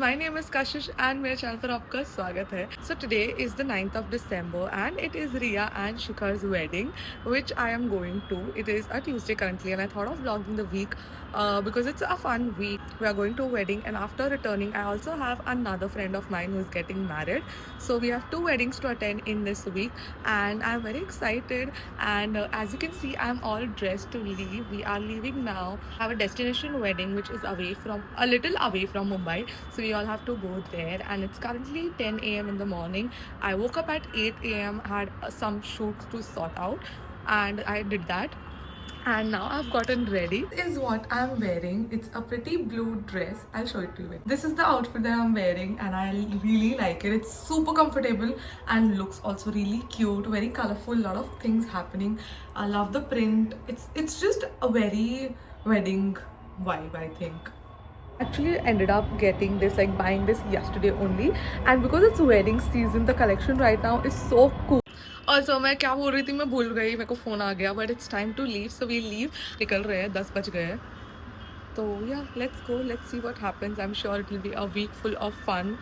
my name is Kashish and मेरे channel पर आपका स्वागत है. So today is the 9th of December and it is Riya and Shikhar's wedding which I am going to. It is a Tuesday currently and I thought of vlogging the week because it's a fun week. We are going to a wedding and after returning I also have another friend of mine who is getting married. So we have 2 weddings to attend in this week and I'm very excited and as you can see I'm all dressed to leave. We are leaving now. I have a destination wedding which is a little away from Mumbai. So we all have to go there and it's currently 10 a.m. in the morning. I woke up at 8 a.m. had some shoots to sort out and I did that. And now I've gotten ready. This is what I'm wearing. It's a pretty blue dress. I'll show it to you. This is the outfit that I'm wearing and I really like it. It's super comfortable and looks also really cute. Very colorful, lot of things happening. I love the print. It's just a very wedding vibe, I think. Actually ended up getting this, like buying this yesterday only, and because it's wedding season the collection right now is so cool. Also मैं क्या बोल रही थी मैं भूल गई, मेरे को फ़ोन आ गया, but it's time to leave, so we leave. निकल रहे हैं, 10 बज गए हैं. तो yeah, let's go, let's see what happens. I'm sure it will be a week full of fun.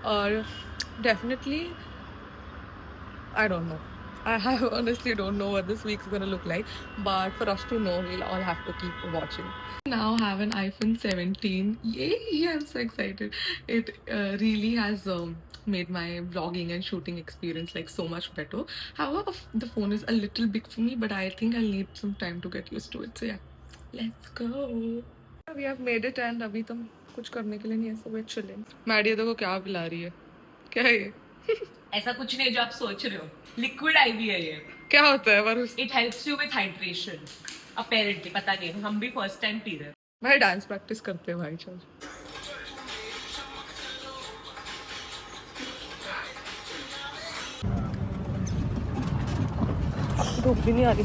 Or definitely, I don't know. I honestly don't know what this week's gonna look like, but for us to know, we'll all have to keep watching. Now have an iPhone 17. Yay! I'm so excited. It really has made my vlogging and shooting experience like so much better. However, the phone is a little big for me, but I think I'll need some time to get used to it. So yeah, let's go. We have made it and अभी तुम कुछ करने के लिए नहीं है, so we're chilling. Maddie देखो क्या पिला रही है, क्या है ये? ऐसा कुछ नहीं जो आप सोच रहे हो. लिक्विड आईवी है ये. क्या होता है पर it helps you with hydration apparently. पता नहीं, हम भी फर्स्ट टाइम पी रहे हैं. भाई डांस प्रैक्टिस करते हैं भाई. चल धूप भी नहीं आ रही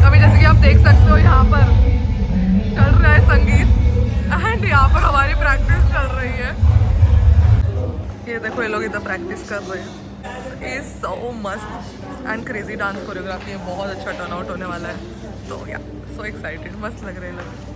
अभी जैसे कि आप देख सकते हो यहाँ पर चल रहा है संगीत एंड यहाँ पर हमारी प्रैक्टिस चल रही है. ये देखो ये लोग इधर प्रैक्टिस कर रहे हैं. इज सो मस्त एंड क्रेजी डांस कोरियोग्राफी है. बहुत अच्छा टर्न आउट होने वाला है. तो या सो एक्साइटेड, मस्त लग रहे हैं लोग.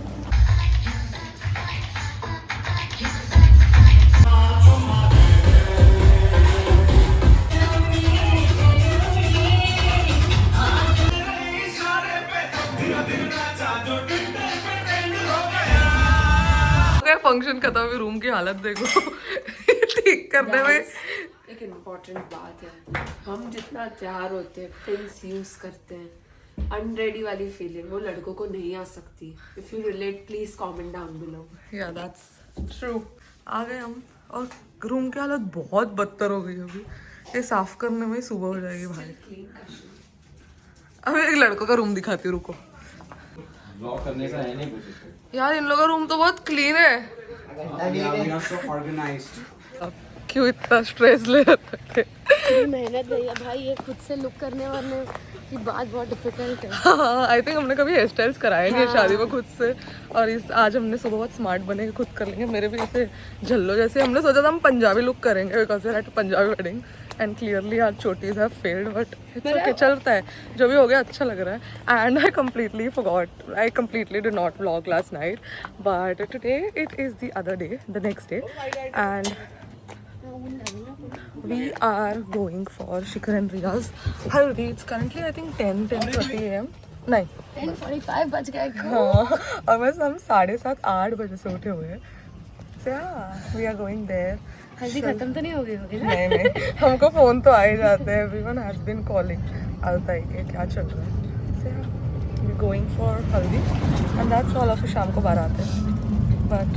फंक्शन खत्म हुई, रूम की हालत देखो. ठीक करने में एक इम्पॉर्टेंट बात है, हम जितना तैयार होते हैं पिंस यूज करते हैं, अनरेडी वाली फीलिंग वो लड़कों को नहीं आ सकती. If you relate please comment down below. या दैट्स ट्रू. आ गए हम और रूम की हालत बहुत बदतर हो गई. अभी ये साफ करने में सुबह हो जाएगी भाई. अब एक लड़कों का रूम दिखाती हूँ, रुको. ब्लॉग करने का है नहीं कुछ. यार इन लोगों का रूम तो बहुत क्लीन है. क्यों इतना स्ट्रेस ले रहे थे? मेहनत नहीं है भाई, ये खुद से लुक करने वाले की बात बहुत डिफिकल्ट है. आई थिंक हमने कभी हेयर स्टाइल्स कराए नहीं है शादी में खुद से, और इस आज हमने सुबह बहुत स्मार्ट बने के खुद कर लेंगे. मेरे भी ऐसे झल्लो जैसे. हमने सोचा था हम पंजाबी लुक करेंगे because we had Punjabi wedding and clearly our chotis have failed, but it's okay, चलता है. जो भी हो गया अच्छा लग रहा है. And I completely did not vlog last night, but today it is the other day, the next day, and we are going for Shikhar and Riya's haldi. It's currently I think 10:30 a.m. नहीं 10:45 बज गए. हाँ, और बस हम 7:30-8 बजे से उठे हुए हैं. So yeah, we are going there. हल्दी खत्म तो नहीं हो गई होगी ना? नहीं हमको फोन तो आ ही जाते हैं. Everyone has been calling. आता है कि क्या चल रहा है. So yeah, we going for haldi and that's all. फिर शाम को बारात है. बट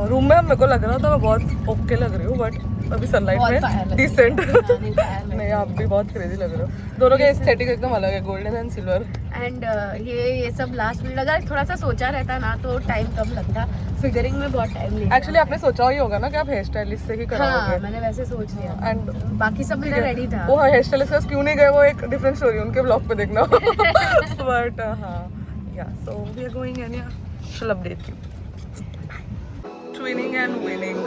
रूम में मेरे को लग रहा था मैं बहुत ओके लग रही हूँ, बट अभी सनलाइट में डिसेंट. नहीं आप भी बहुत क्रेजी लग रहे हो. दोनों के एस्थेटिक एकदम अलग है, गोल्डन एंड सिल्वर. एंड ये सब लास्ट मिनट लगा. थोड़ा सा सोचा रहता ना तो टाइम कम लगता. फिगरिंग में बहुत टाइम लगता. एक्चुअली आपने सोचा ही होगा ना कि आप हेयर स्टाइलिस्ट से ही कराओगे. हाँ, मैंने वैसे सोच लिया एंड बाकी सब मेरा रेडी था. वो हेयर स्टाइलिस्ट के क्यों नहीं गए वो एक डिफरेंट स्टोरी, उनके ब्लॉग पे देखना. बट हाँ yeah so we are going and yeah shall update you. Twinning and winning.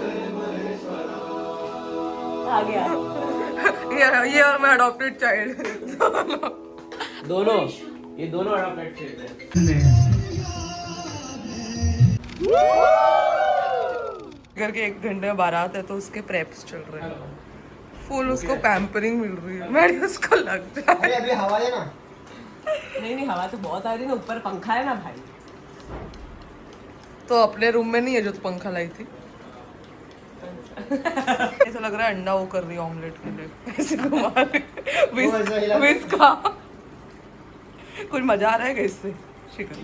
आ गया. ये और मैं अडॉप्टेड चाइल्ड. दोनों ये दोनों अडॉप्टेड थे. घर के 1 घंटे में बारात है तो उसके प्रेप्स चल रहे हैं। फुल उसको पैम्परिंग मिल रही है। मैं उसको लग जाए। अरे अभी हवा है ना। नहीं हवा तो बहुत आ रही है ना, ऊपर पंखा है ना भाई। तो अपने रूम में नहीं है जो तू पंखा लाई थी? ऐसा लग रहा है अंडा वो कर रही है ऑमलेट के लिए, ऐसे घुमा रही है। विस्का कुछ मजा आ रहा है इससे? शिखर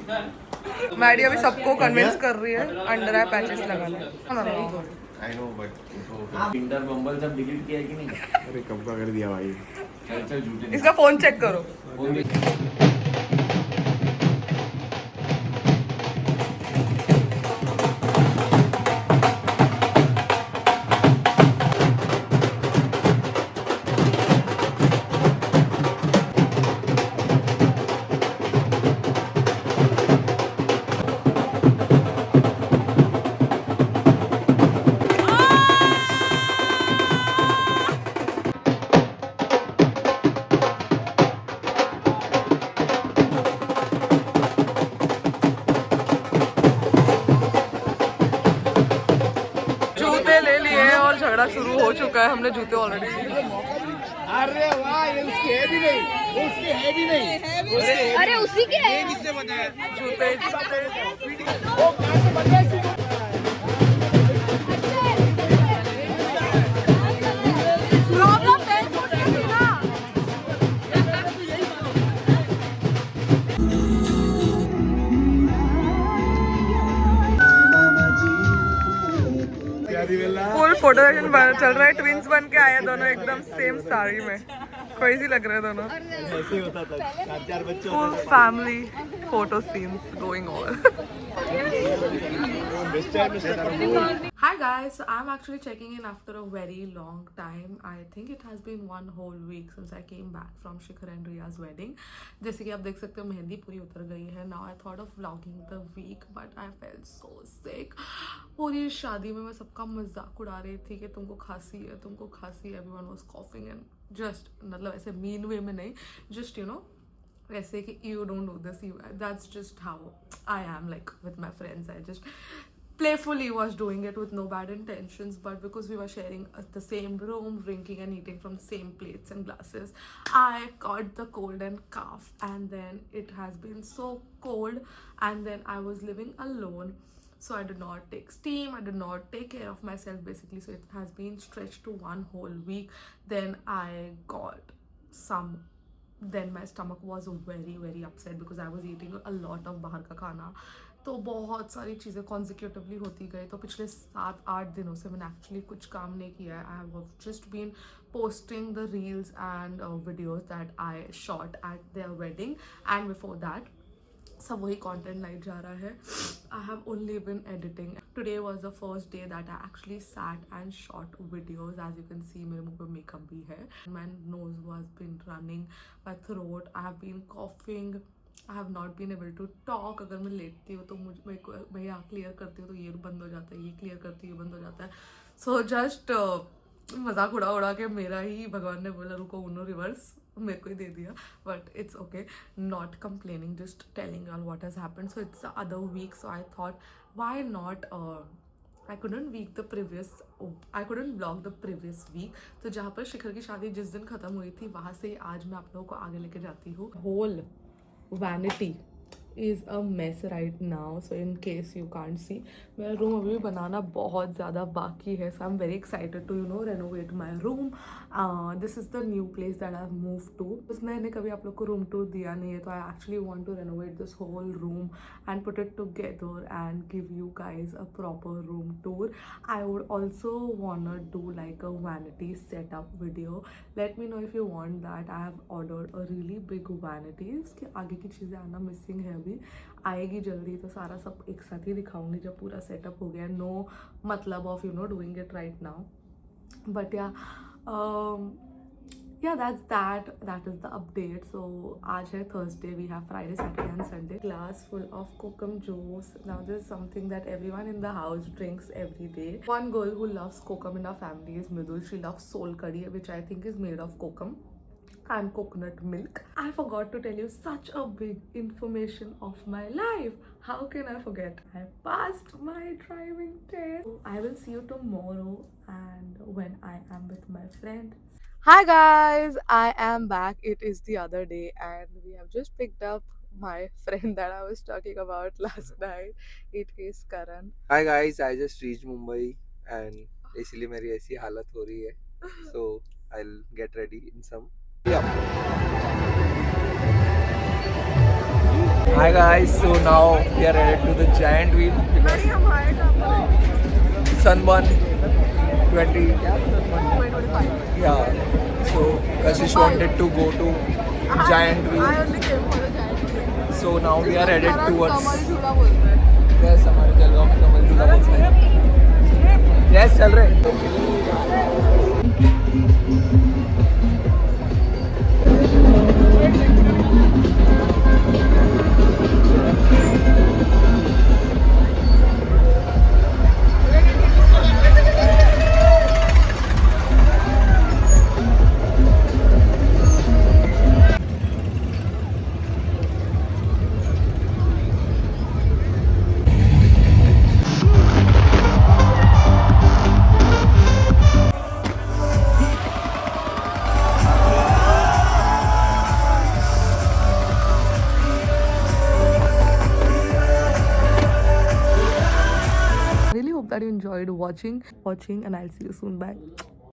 मैडी अभी सबको कन्विंस कर रही है अंडर आई पैचेस लगाने। I know but Tinder Bumble सब डिलीट किया है कि नहीं? अरे कब का कर दिया भाई। चल चल झूठे इसका फोन चेक करो। फोन देख। जूते ले लिए और झगड़ा शुरू हो चुका है। हमने जूते ऑलरेडी अरे वाह ये उसकी है भी नहीं, उसकी है भी नहीं। अरे उसी के है। जूते फुल फोटो सेशन चल रहा है। ट्विंस बन के आए दोनों एकदम सेम साड़ी में। क्रेजी लग रहे हैं दोनों। ऐसे ही होता था, 4 बच्चे full family photo scenes going on. Hi guys, so I'm actually checking in after a very long time. I think it has been 1 whole week since I came back from Shikhar and Riya's wedding. जैसे कि आप देख सकते हो मेहंदी पूरी उतर गई है। Now I thought of vlogging the week but I felt so sick. पूरी शादी में मैं सबका मजाक उड़ा रही थी कि तुमको खांसी है, तुमको खांसी है। Everyone was coughing and just मतलब ऐसे mean way में नहीं, just you know ऐसे कि you don't do this, that's just how I am like with my friends. I just playfully was doing it with no bad intentions, but because we were sharing the same room, drinking and eating from the same plates and glasses, I caught the cold and cough. And then it has been so cold, and then I was living alone, so I did not take steam, I did not take care of myself basically. So it has been stretched to 1 whole week. Then I got some, then my stomach was very upset because I was eating a lot of बाहर का खाना. तो बहुत सारी चीज़ें consecutively होती गई. तो पिछले 7-8 दिनों से मैंने एक्चुअली कुछ काम नहीं किया है. I have just been posting the reels and videos that I shot at their wedding, and before that सब वही content लाई जा रहा है. I have only been editing. Today was the first day that I actually sat and shot videos. As you can see मेरे मुँह पे makeup भी है. My nose was been running, my throat, I have been coughing, I have not been able to talk. अगर मैं लेटती हूँ तो मैं यहाँ क्लियर करती हूँ तो ये बंद हो जाता है, ये क्लियर करती हूँ ये बंद हो जाता है. सो जस्ट मजाक उड़ा के मेरा ही भगवान ने बोला रुको उन्नो रिवर्स मेरे को ही दे दिया. But it's okay, not complaining, just telling all what has happened. So it's the other week, so I thought why not I couldn't vlog the previous week. तो जहाँ पर शिखर की शादी जिस दिन खत्म हुई थी वहाँ से आज मैं आप लोगों को आगे लेके जाती हूँ. Whole vanity is a mess right now, so in case you can't see, मेरा रूम अभी भी बनाना बहुत ज़्यादा बाकी है. So I'm very excited to renovate my room. This is the new place that I've moved to. बस मैंने कभी आप लोग को रूम टूर दिया नहीं है, तो I actually want to renovate this whole room and put it together and give you guys a proper room tour. I would also wanna do like a vanity setup video. Let me know if you want that. I have ordered a really big vanity. इसके आगे की चीज़ें आना missing है, अभी आएगी जल्दी. तो सारा सब एक साथ ही दिखाऊंगी जब पूरा सेटअप हो गया. नो मतलब of doing it right now, but yeah, that is the update. So आज है Thursday, we have Friday, Saturday and Sunday. Glass full of kokum juice. Now this is something that everyone in the house drinks every day. One girl who loves kokum in our family is Midul. She loves soul curry, which I think is made of kokum. and coconut milk. I forgot to tell you such a big information of my life. How can I forget? I passed my driving test. I will see you tomorrow and when I am with my friend. Hi guys, I am back. It is the other day and we have just picked up my friend that I was talking about last night. It is Karan. Hi guys I just reach Mumbai and इसलिए मेरी ऐसी हालत हो रही है so I will get ready in some hi guys so now we are headed to the giant wheel sunburn 20 yeah so Kashish wanted to go to giant wheel only came for the giant wheel. so now we are headed towards झूला बोलते हैं. yes हमारे जलगांव में कमल झूला बोलते हैं yes चल रहे Really hope that you enjoyed watching and I'll see you soon. Bye.